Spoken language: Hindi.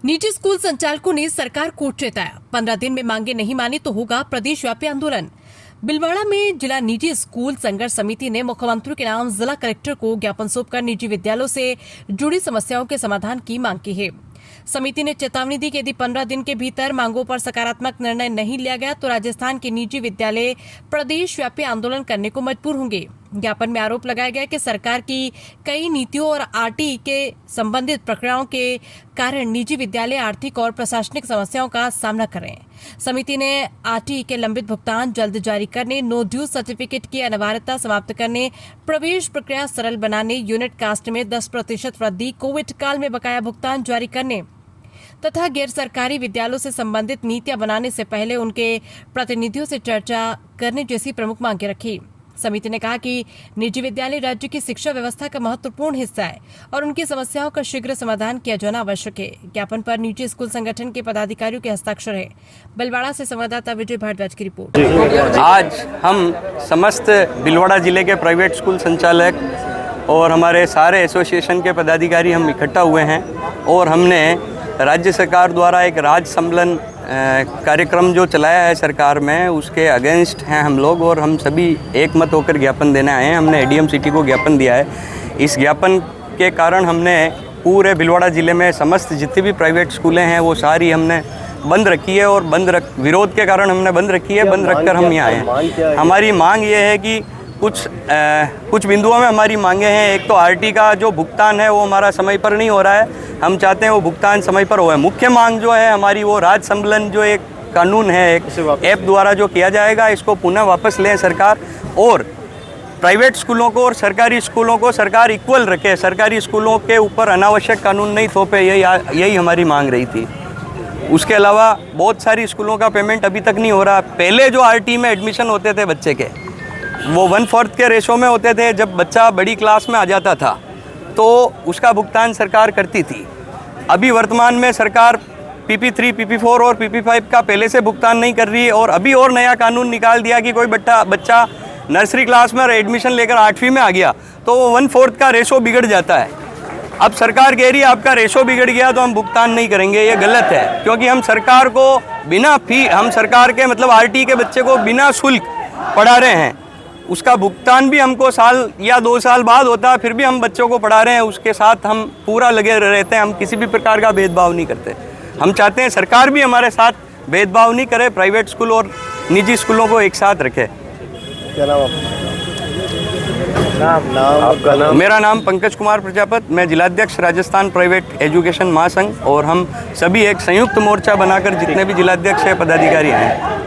निजी स्कूल संचालकों ने सरकार को चेताया, 15 दिन में मांगे नहीं मानी तो होगा प्रदेश व्यापी आंदोलन। बिलवाड़ा में जिला निजी स्कूल संघर्ष समिति ने मुख्यमंत्री के नाम जिला कलेक्टर को ज्ञापन सौंपकर निजी विद्यालयों से जुड़ी समस्याओं के समाधान की मांग की है। समिति ने चेतावनी दी कि यदि 15 दिन के भीतर मांगों पर सकारात्मक निर्णय नहीं लिया गया तो राजस्थान के निजी विद्यालय प्रदेश व्यापी आंदोलन करने को मजबूर होंगे। ज्ञापन में आरोप लगाया गया कि सरकार की कई नीतियों और आरटीई के संबंधित प्रक्रियाओं के कारण निजी विद्यालय आर्थिक और प्रशासनिक समस्याओं का सामना कर रहे हैं। समिति ने आरटीई के लंबित भुगतान जल्द जारी करने, नो ड्यूज सर्टिफिकेट की अनिवार्यता समाप्त करने, प्रवेश प्रक्रिया सरल बनाने, यूनिट कास्ट में 10% वृद्धि, कोविड काल में बकाया भुगतान जारी करने तथा गैर सरकारी विद्यालयों से संबंधित नीतियां बनाने से पहले उनके प्रतिनिधियों से चर्चा करने जैसी प्रमुख मांगे रखी। समिति ने कहा कि निजी विद्यालय राज्य की शिक्षा व्यवस्था का महत्वपूर्ण हिस्सा है और उनकी समस्याओं का शीघ्र समाधान किया जाना आवश्यक है। ज्ञापन पर निजी स्कूल संगठन के पदाधिकारियों के हस्ताक्षर है। बिलवाड़ा से संवाददाता विजय भारद्वाज की रिपोर्ट। आज हम समस्त बिलवाड़ा जिले के प्राइवेट स्कूल संचालक और हमारे सारे एसोसिएशन के पदाधिकारी हम इकट्ठा हुए हैं और हमने राज्य सरकार द्वारा एक राज्य सम्मेलन कार्यक्रम जो चलाया है सरकार में, उसके अगेंस्ट हैं हम लोग और हम सभी एक मत होकर ज्ञापन देने आए हैं। हमने एडीएम सिटी को ज्ञापन दिया है। इस ज्ञापन के कारण हमने पूरे बिलवाड़ा ज़िले में समस्त जितनी भी प्राइवेट स्कूलें हैं वो सारी हमने बंद रखी है और विरोध के कारण हमने बंद रखी है। बंद रखकर हम यहाँ आए हैं। हमारी मांग ये है कि कुछ बिंदुओं में हमारी मांगे हैं। एक तो आरटी का जो भुगतान है वो हमारा समय पर नहीं हो रहा है, हम चाहते हैं वो भुगतान समय पर हो। मुख्य मांग जो है हमारी वो राज्य सम्मेलन जो एक कानून है, एक ऐप द्वारा जो किया जाएगा, इसको पुनः वापस लें सरकार और प्राइवेट स्कूलों को और सरकारी स्कूलों को सरकार इक्वल रखे। सरकारी स्कूलों के ऊपर अनावश्यक कानून नहीं थोपे, यही हमारी मांग रही थी। उसके अलावा बहुत सारी स्कूलों का पेमेंट अभी तक नहीं हो रहा। पहले जो आरटी में एडमिशन होते थे बच्चे के, वो 1/4 के रेशो में होते थे। जब बच्चा बड़ी क्लास में आ जाता था तो उसका भुगतान सरकार करती थी। अभी वर्तमान में सरकार PP3, PP4 और PP5 का पहले से भुगतान नहीं कर रही है और अभी और नया कानून निकाल दिया कि कोई बच्चा नर्सरी क्लास में एडमिशन लेकर 8वीं में आ गया तो वो 1/4 का रेशो बिगड़ जाता है। अब सरकार कह रही है आपका रेशो बिगड़ गया तो हम भुगतान नहीं करेंगे। ये गलत है, क्योंकि हम सरकार को हम सरकार के मतलब आरटी के बच्चे को बिना शुल्क पढ़ा रहे हैं। उसका भुगतान भी हमको साल या 2 साल बाद होता है, फिर भी हम बच्चों को पढ़ा रहे हैं। उसके साथ हम पूरा लगे रहते हैं। हम किसी भी प्रकार का भेदभाव नहीं करते। हम चाहते हैं सरकार भी हमारे साथ भेदभाव नहीं करे, प्राइवेट स्कूल और निजी स्कूलों को एक साथ रखे। क्या नाम? मेरा नाम पंकज कुमार प्रजापत, मैं जिलाध्यक्ष राजस्थान प्राइवेट एजुकेशन महासंघ और हम सभी एक संयुक्त मोर्चा बनाकर जितने भी जिलाध्यक्ष है पदाधिकारी हैं